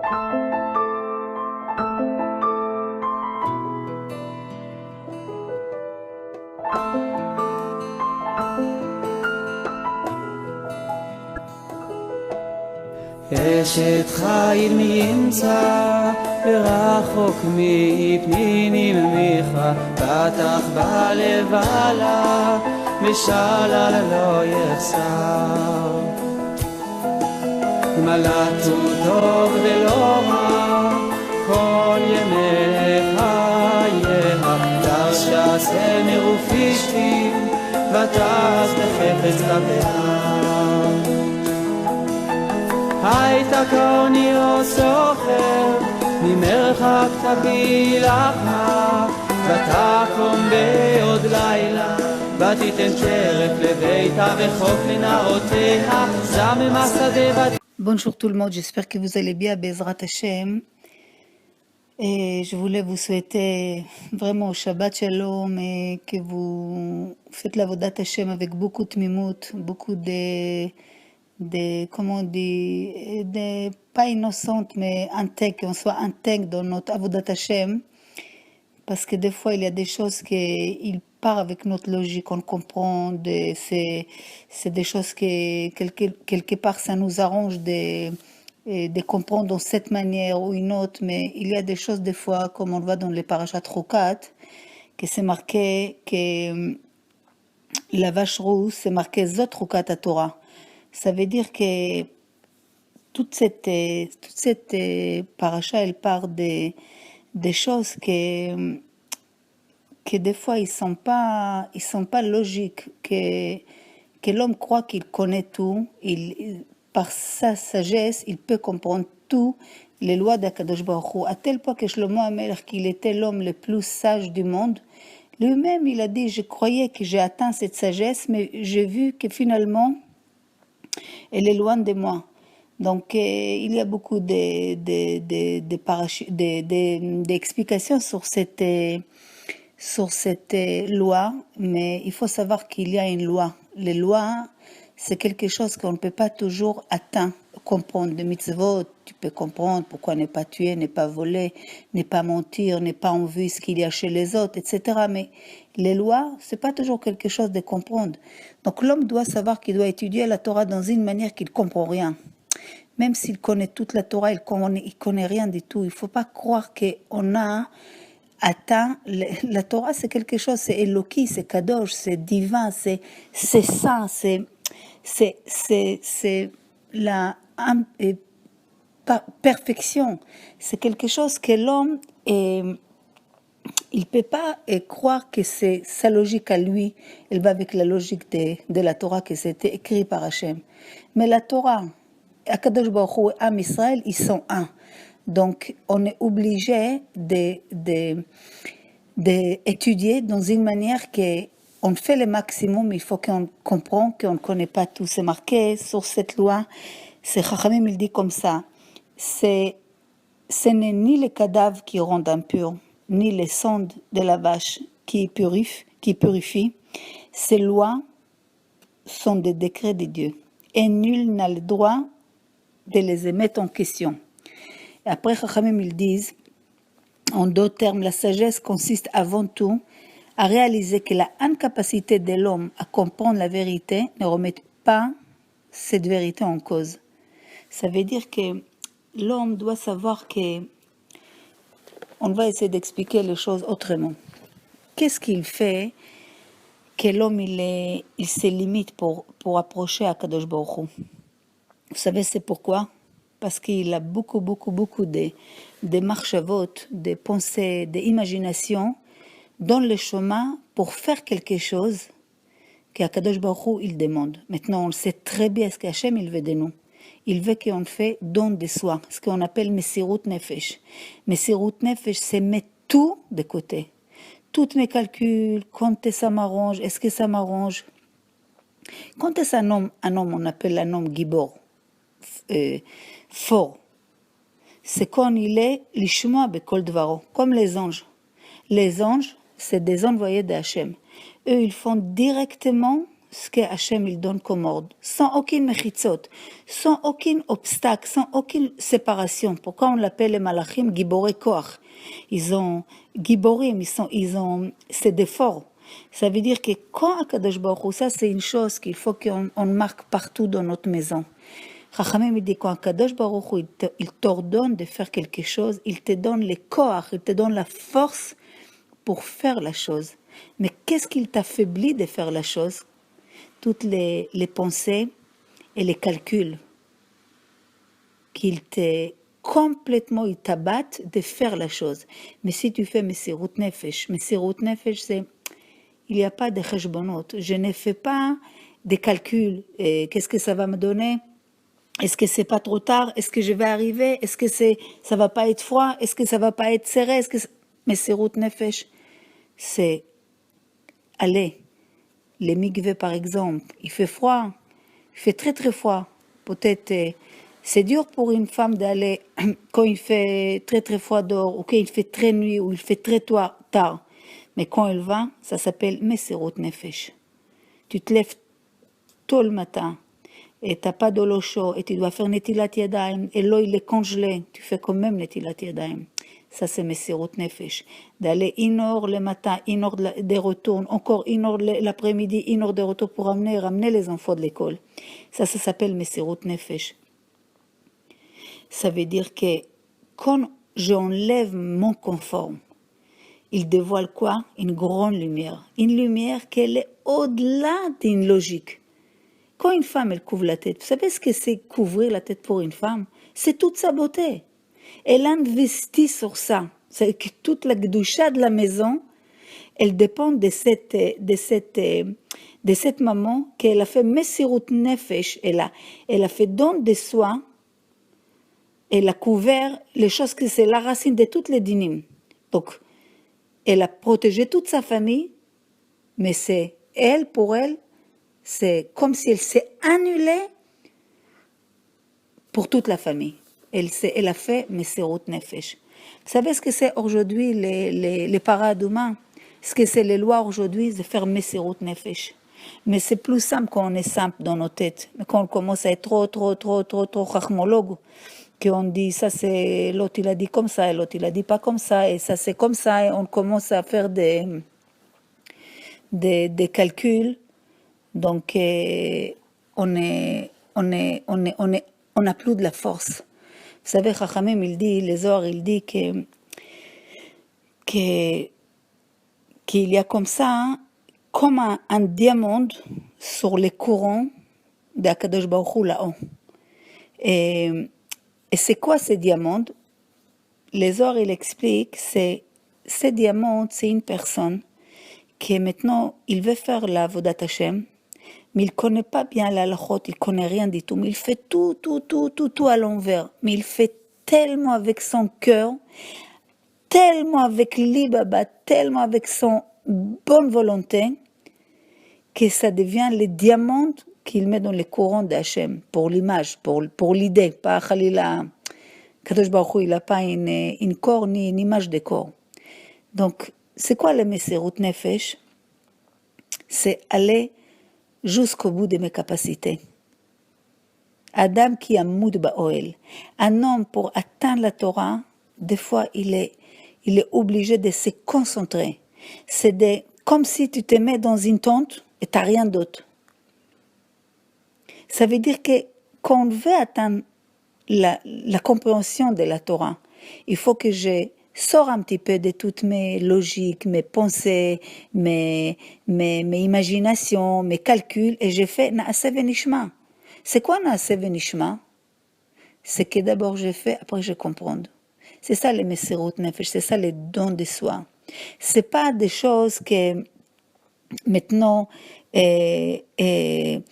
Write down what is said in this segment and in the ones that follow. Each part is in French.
אשת חיל נמצא ורחוק מפנינים מיכה פתח בלבלה משלל לא יחסר מלאתו טוב ולא רע כל ימי חייה דרשה סמר ופשתים ותעש בחפץ לביה הייתה קוני או סוחר ממרחק תביא לך ותקום בעוד לילה ותיתן טרף לביתה וחוף לנערותיה זמם השדה Bonjour tout le monde, j'espère que vous allez bien, Bezrat Hashem. Et je voulais vous souhaiter vraiment Shabbat Shalom et que vous faites la Vodat Hashem avec beaucoup de mimout, beaucoup comment on dit, pas innocente mais intègre, qu'on soit intègre dans notre Avodat Hashem. Parce que des fois, il y a des choses qui partent avec notre logique, on comprend, c'est des choses que quelque part ça nous arrange de comprendre dans cette manière ou une autre, mais il y a des choses des fois, comme on le voit dans les parashat Rokat, que c'est marqué que la vache rousse, c'est marqué Zot Rokat à Torah. Ça veut dire que toute cette paracha, elle part des choses que des fois ils sont pas logiques, que l'homme croit qu'il connaît tout, par sa sagesse il peut comprendre tout les lois d'Akadosh Baruch Hu, à tel point que Shlomo HaMelech, qu'il était l'homme le plus sage du monde, lui-même il a dit je croyais que j'ai atteint cette sagesse mais j'ai vu que finalement elle est loin de moi. Donc, il y a beaucoup d'explications sur cette loi, mais il faut savoir qu'il y a une loi. Les lois, c'est quelque chose qu'on ne peut pas toujours atteindre, comprendre. De mitzvot, tu peux comprendre pourquoi ne pas tuer, ne pas voler, ne pas mentir, ne pas envier ce qu'il y a chez les autres, etc. Mais les lois, c'est pas toujours quelque chose de comprendre. Donc, l'homme doit savoir qu'il doit étudier la Torah dans une manière qu'il ne comprend rien. Même s'il connaît toute la Torah, il connaît rien du tout. Il ne faut pas croire qu'on a atteint. La Torah, c'est quelque chose, c'est Eloki, c'est Kadosh, c'est divin, c'est saint, c'est la perfection. C'est quelque chose que l'homme, il ne peut pas croire que c'est sa logique à lui. Elle va avec la logique de la Torah que c'était écrit par Hachem. Mais la Torah, Akadosh Baruch Hu et Am Israël, ils sont un. Donc, on est obligé d'étudier dans une manière qu'on fait le maximum, il faut qu'on comprenne qu'on ne connaît pas tout. C'est marqué sur cette loi, c'est Chachamim, il dit comme ça, ce n'est ni les cadavres qui rendent impurs, ni les sondes de la vache qui purifient. Ces lois sont des décrets de Dieu. Et nul n'a le droit de les mettre en question. Et après, Chachamim, ils disent, en d'autres termes, la sagesse consiste avant tout à réaliser que la incapacité de l'homme à comprendre la vérité ne remet pas cette vérité en cause. Ça veut dire que l'homme doit savoir que, on va essayer d'expliquer les choses autrement. Qu'est-ce qu'il fait que l'homme il se limite pour approcher à Kadosh Baruch Hu? Vous savez c'est pourquoi? Parce qu'il a beaucoup de marchavot, des pensées, des imaginations dans le chemin pour faire quelque chose qu'Akadosh Baruch Hu il demande. Maintenant on le sait très bien ce qu'Hachem il veut de nous. Il veut qu'on fait don de soi, ce qu'on appelle Messirut Nefesh. Messirut Nefesh, c'est mettre tout de côté. Tous mes calculs, quand ça m'arrange, est-ce que ça m'arrange? Quand est-ce un homme, on appelle un homme Gibor, fort. C'est quand il est l'ishma bekol dvaro, comme les anges. Les anges, c'est des envoyés d'Hachem. Eux, ils font directement ce que Hachem il donne comme ordre, sans aucune méchitzot, sans aucun obstacle, sans aucune séparation. Pourquoi on l'appelle les malachim giborei koach? Ils ont giborim, c'est des forts. Ça veut dire que quand Akadosh Baruch Hu, ça c'est une chose qu'il faut qu'on marque partout dans notre maison. Chachamim dit quand Akadosh Baruch Hu, il t'ordonne de faire quelque chose, il te donne les koach, il te donne la force pour faire la chose. Mais qu'est-ce qu'il t'affaiblit de faire la chose? Toutes les pensées et les calculs qu'il te complètement il t'abatte de faire la chose. Mais si tu fais Messirut Nefesh, c'est il n'y a pas de cheshbonot. Je ne fais pas des calculs. Qu'est-ce que ça va me donner? Est-ce que c'est pas trop tard? Est-ce que je vais arriver? Est-ce que ça va pas être froid? Est-ce que ça va pas être serré? Messirut Nefesh, c'est aller. Les mikveh par exemple, il fait froid, il fait très très froid. Peut-être c'est dur pour une femme d'aller quand il fait très très froid dehors, ou quand il fait très nuit, ou il fait très tard. Mais quand elle va, ça s'appelle Messirut Nefesh. Tu te lèves tôt le matin, et tu n'as pas de l'eau chaude, et tu dois faire Netilat Yadayim, et l'eau il est congelé, tu fais quand même Netilat Yadayim. Ça c'est Messirut Nefesh. D'aller une heure le matin, une heure de retour, encore une heure l'après-midi, une heure de retour pour ramener les enfants de l'école. Ça s'appelle Messirut Nefesh. Ça veut dire que quand j'enlève mon confort, il dévoile quoi? Une grande lumière. Une lumière qui est au-delà d'une logique. Quand une femme, elle couvre la tête, vous savez ce que c'est couvrir la tête pour une femme? C'est toute sa beauté. Elle investit sur ça. C'est que toute la gdoucha de la maison, elle dépend de cette maman qu'elle a fait Messirut Nefesh. Elle a fait don de soi. Elle a couvert les choses que c'est la racine de toutes les dynimes. Donc, elle a protégé toute sa famille, mais c'est elle, pour elle, c'est comme si elle s'est annulée pour toute la famille. Elle a fait Messirut Nefesh. Vous savez ce que c'est aujourd'hui les paradigmes? Ce que c'est les lois aujourd'hui, c'est faire Messirut Nefesh. Mais c'est plus simple quand on est simple dans nos têtes. Mais quand on commence à être trop chachmologue, qu'on dit ça c'est l'autre il a dit comme ça et l'autre il a dit pas comme ça et ça c'est comme ça et on commence à faire des calculs. Donc on n'a plus de la force. Vous savez, Chachamim il dit, les Zohar il dit qu'il y a comme ça comme un diamant sur les courants d'Akadosh Baruch Hu là-haut. Et c'est quoi ces diamants? Les Zohar il explique, ces diamants, c'est une personne qui maintenant, il veut faire la Avodat Hashem, mais il ne connaît pas bien la halachot, il ne connaît rien du tout, mais il fait tout à l'envers. Mais il fait tellement avec son cœur, tellement avec l'ibaba, tellement avec son bonne volonté, que ça devient les diamants qu'il met dans les courants d'Hachem, pour l'image, pour l'idée, pas Khalila. Kadosh Baruch Hu, il n'a pas une corps ni une image de corps. Donc, c'est quoi le Messirut Nefesh? C'est aller jusqu'au bout de mes capacités. Adam qui a moud ba'oel. Un homme, pour atteindre la Torah, des fois, il est obligé de se concentrer. C'est comme si tu te mets dans une tente et tu n'as rien d'autre. Ça veut dire que quand on veut atteindre la compréhension de la Torah, il faut que je sors un petit peu de toutes mes logiques, mes pensées, mes imaginations, mes calculs, et je fais Naaseh Venishma. C'est quoi Naaseh Venishma? C'est que d'abord je fais, après je comprends. C'est ça les Messirut Nefesh, c'est ça les dons de soi. C'est pas des choses que maintenant ils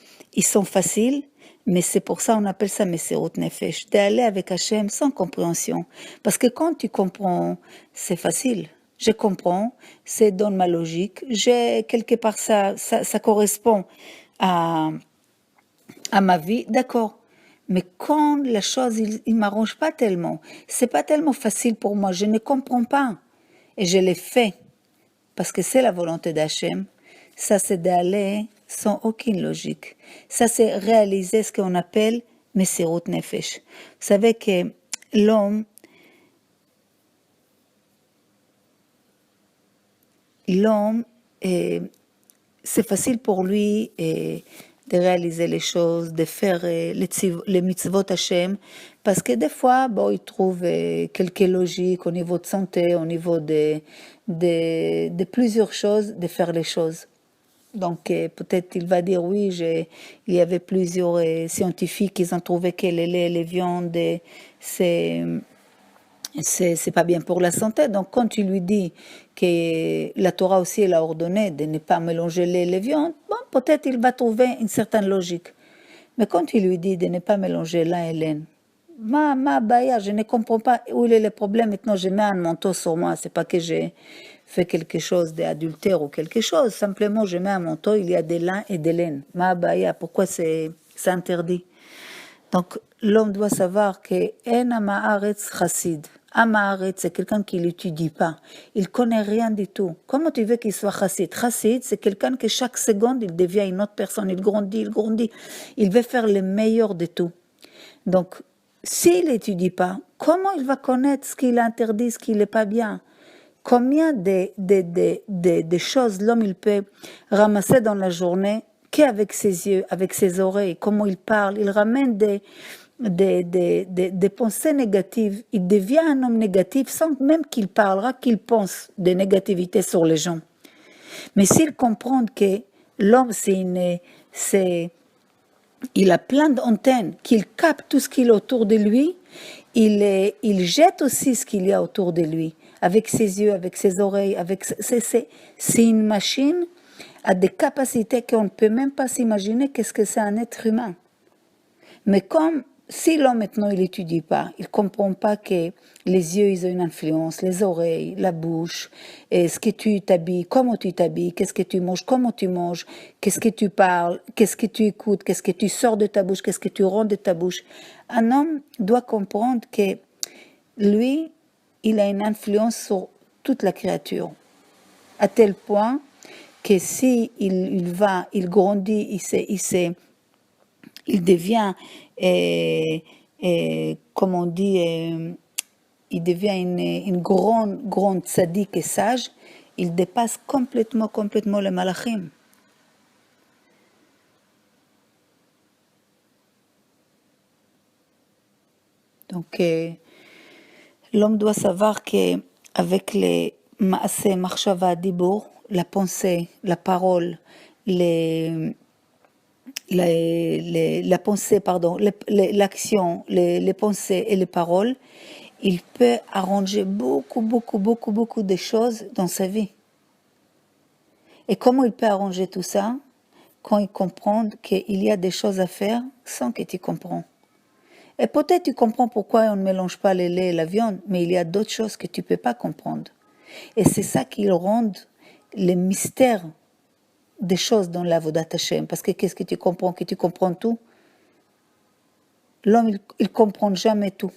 sont faciles, mais c'est pour ça qu'on appelle ça Messirut Nefesh, d'aller avec Hachem sans compréhension. Parce que quand tu comprends, c'est facile. Je comprends, c'est dans ma logique, quelque part ça correspond à ma vie, d'accord. Mais quand la chose, il m'arrange pas tellement, c'est pas tellement facile pour moi, je ne comprends pas. Et je l'ai fait, parce que c'est la volonté d'Hachem. Ça, c'est d'aller sans aucune logique. Ça, c'est réaliser ce qu'on appelle Messirut Nefesh. Vous savez que l'homme, c'est facile pour lui de réaliser les choses, de faire les mitzvot Hashem, parce que des fois, il trouve quelques logiques au niveau de santé, au niveau de plusieurs choses, de faire les choses. Donc peut-être il va dire oui, il y avait plusieurs scientifiques qui ont trouvé que les laits et les viandes, c'est pas bien pour la santé. Donc quand tu lui dis que la Torah aussi elle a ordonné de ne pas mélanger lait et les viandes, peut-être il va trouver une certaine logique. Mais quand tu lui dis de ne pas mélanger l'un et l'un, ma baya, je ne comprends pas où il est le problème. Maintenant je mets un manteau sur moi, c'est pas que j'ai fait quelque chose d'adultère ou quelque chose, simplement je mets un manteau, il y a des lin et des laines. Ma baya, pourquoi c'est interdit? Donc l'homme doit savoir que en Amaharetz chassid. Amaharetz, c'est quelqu'un qui l'étudie pas. Il connaît rien du tout. Comment tu veux qu'il soit chassid? Chassid, c'est quelqu'un que chaque seconde, il devient une autre personne. Il grandit. Il veut faire le meilleur de tout. Donc, s'il n'étudie pas, comment il va connaître ce qu'il est interdit, ce qui n'est pas bien? Combien de choses l'homme il peut ramasser dans la journée qu'avec ses yeux, avec ses oreilles, comment il parle, il ramène des pensées négatives, il devient un homme négatif sans même qu'il parlera, qu'il pense de négativité sur les gens. Mais s'il comprend que l'homme il a plein d'antennes, qu'il capte tout ce qu'il y a autour de lui, il jette aussi ce qu'il y a autour de lui, avec ses yeux, avec ses oreilles, c'est une machine à des capacités qu'on ne peut même pas s'imaginer qu'est-ce que c'est un être humain. Mais comme si l'homme maintenant il n'étudie pas, il ne comprend pas que les yeux ils ont une influence, les oreilles, la bouche, et ce que tu t'habilles, comment tu t'habilles, qu'est-ce que tu manges, comment tu manges, qu'est-ce que tu parles, qu'est-ce que tu écoutes, qu'est-ce que tu sors de ta bouche, qu'est-ce que tu rentres de ta bouche. Un homme doit comprendre que lui, il a une influence sur toute la créature, à tel point que si il grandit, il devient, comme on dit, il devient une grande tzaddik et sage, il dépasse complètement les malachim. Donc, l'homme doit savoir qu'avec les maaseh, marshava, dibur, la pensée, la parole, la pensée, l'action, les pensées et les paroles, il peut arranger beaucoup de choses dans sa vie. Et comment il peut arranger tout ça? Quand il comprend qu'il y a des choses à faire sans que tu comprends. Et peut-être tu comprends pourquoi on ne mélange pas le lait et la viande, mais il y a d'autres choses que tu ne peux pas comprendre. Et c'est ça qui rend le mystère des choses dans l'Avodat Hashem. Parce que qu'est-ce que tu comprends? Que tu comprends tout? L'homme, il ne comprend jamais tout.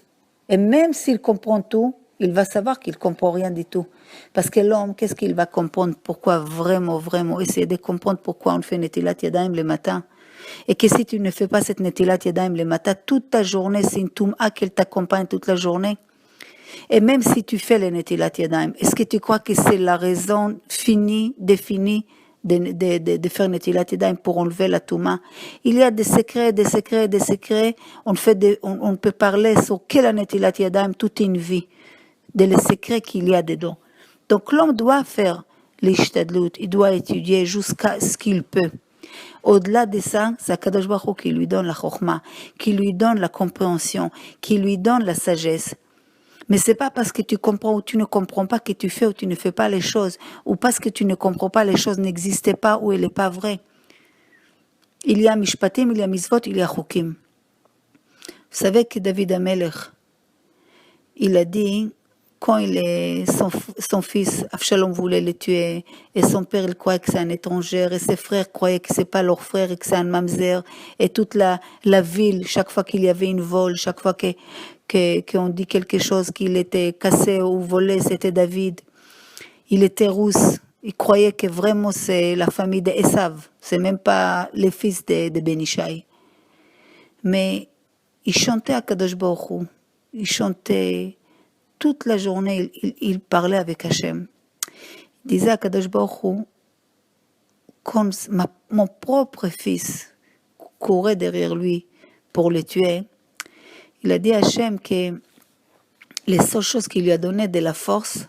Et même s'il comprend tout, il va savoir qu'il ne comprend rien du tout. Parce que l'homme, qu'est-ce qu'il va comprendre? Pourquoi vraiment, essayer de comprendre pourquoi on fait Netilat Yadayim le matin? Et que si tu ne fais pas cette Netilat Yadayim le matin, toute ta journée, c'est une Toum'a qu'elle t'accompagne toute la journée. Et même si tu fais les Netilat Yadayim, est-ce que tu crois que c'est la raison définie de faire Netilat Yadayim pour enlever la Touma? Il y a des secrets. On peut parler sur quelle Netilat Yadayim toute une vie, les secrets qu'il y a dedans. Donc l'homme doit faire l'ishtadlut, il doit étudier jusqu'à ce qu'il peut. Au-delà de ça, c'est Akadosh Baruch Hu qui lui donne la chokhma, qui lui donne la compréhension, qui lui donne la sagesse. Mais c'est pas parce que tu comprends ou tu ne comprends pas que tu fais ou tu ne fais pas les choses, ou parce que tu ne comprends pas les choses n'existaient pas ou elle n'est pas vraie. Il y a mishpatim, il y a mitzvot, il y a chukim. Vous savez que David Amelech, il a dit, quand son fils Avshalom voulait le tuer, et son père il croyait que c'est un étranger, et ses frères croyaient que c'est pas leur frère et que c'est un mamzer, et toute la ville, chaque fois qu'il y avait une vol, chaque fois qu'on dit quelque chose qu'il était cassé ou volé, c'était David. Il était rousse, Il croyait que vraiment c'est la famille d'Esav, c'est même pas les fils de Ben Ishai. Mais il chantait à Kadosh Baruch Hu, il chantait toute la journée, il parlait avec Hachem. Il disait à Kadosh Baruch Hu, quand mon propre fils courait derrière lui pour le tuer, il a dit à Hachem que les seules choses qui lui a donné de la force,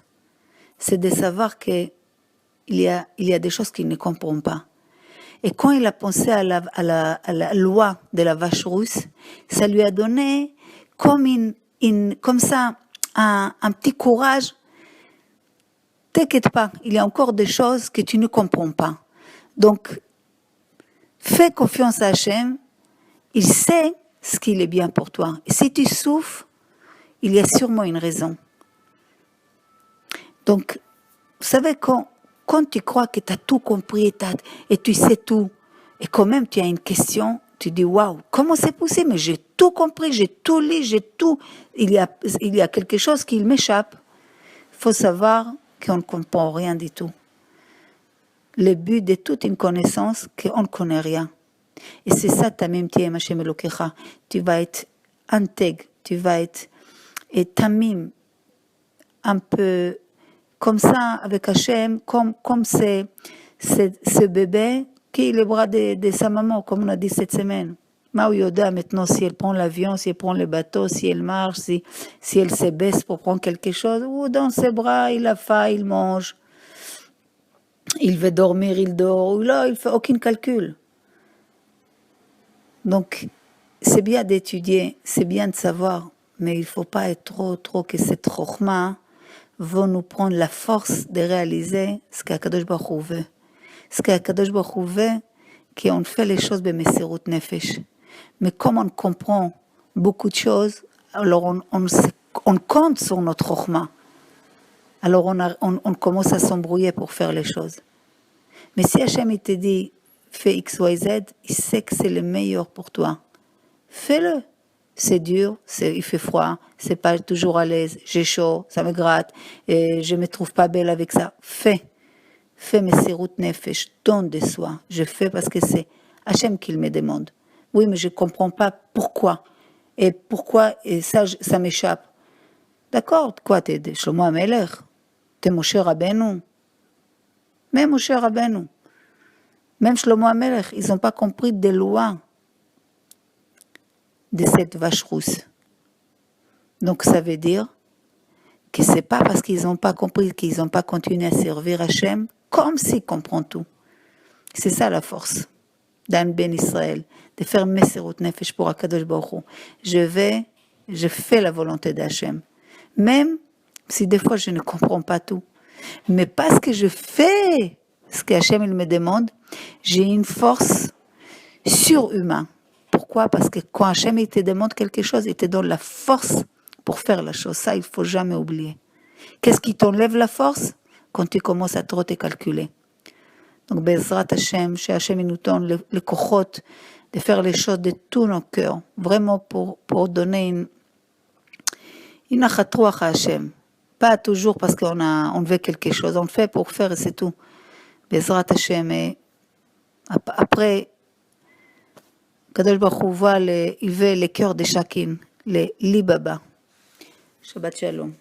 c'est de savoir qu'il y a des choses qu'il ne comprend pas. Et quand il a pensé à la loi de la vache rousse, ça lui a donné comme comme ça un petit courage. T'inquiète pas, il y a encore des choses que tu ne comprends pas. Donc, fais confiance à Hachem, il sait ce qu'il est bien pour toi. Et si tu souffres, il y a sûrement une raison. Donc, vous savez, quand tu crois que tu as tout compris et tu sais tout, et quand même tu as une question, tu dis waouh, comment c'est possible? Mais j'ai tout compris, j'ai tout lu, j'ai tout. Il y a quelque chose qui m'échappe. Il faut savoir qu'on ne comprend rien du tout. Le but de toute une connaissance, qu'on ne connaît rien. Et c'est ça ta même tième Hashem Elokecha. Tu vas être intègre, tu vas être tamim, un peu comme ça avec Hachem, comme ce bébé qui est le bras de sa maman, comme on a dit cette semaine. Mao Yoda, maintenant, si elle prend l'avion, si elle prend le bateau, si elle marche, si elle se baisse pour prendre quelque chose, ou dans ses bras, il a faim, il mange. Il veut dormir, il dort, ou là, il ne fait aucun calcul. Donc, c'est bien d'étudier, c'est bien de savoir, mais il ne faut pas être trop que cette chokhma va nous prendre la force de réaliser ce qu'Akadosh Baruch Hu veut. Ce qu'Akadosh Baruch Hu veut, qu'on fait les choses b'mesirut nefesh. Mais comme on comprend beaucoup de choses, alors on compte sur notre chokhma. Alors on commence à s'embrouiller pour faire les choses. Mais si Hachem il te dit, fais X, Y, Z, il sait que c'est le meilleur pour toi. Fais-le. C'est dur, il fait froid, c'est pas toujours à l'aise, j'ai chaud, ça me gratte, et je me trouve pas belle avec ça. Fais mesirut nefesh, donne de soi. Je fais parce que c'est Hachem qui me demande. Oui, mais je comprends pas pourquoi. Et ça m'échappe. D'accord, quoi, t'es Shlomo HaMelech, t'es Moshe Rabbeinu. Même Moshe Rabbeinu, même Shlomo HaMelech, ils n'ont pas compris des lois de cette vache rousse. Donc ça veut dire que c'est pas parce qu'ils n'ont pas compris qu'ils n'ont pas continué à servir Hachem comme s'ils comprennent tout. C'est ça la force d'un Ben Israël, de faire mesirut nefesh pour Akadosh Baruch Hu. Je fais la volonté d'Hachem, même si des fois je ne comprends pas tout. Mais parce que je fais ce que Hachem il me demande, j'ai une force surhumaine. Pourquoi? Parce que quand Hachem il te demande quelque chose, il te donne la force pour faire la chose. Ça, il ne faut jamais oublier. Qu'est-ce qui t'enlève la force? Quand tu commences à trop te calculer. Donc, Bezrat Hachem, chez Hachem, il nous donne le kochot de faire les choses de tout nos cœurs. Vraiment pour donner une achatrouach à Hachem. Pas toujours parce qu'on veut quelque chose. On le fait pour faire et c'est tout. Bezrat Hachem. Et après, Kadosh Baruch Hu il veut le cœur de chacun, les libaba. Shabbat Shalom.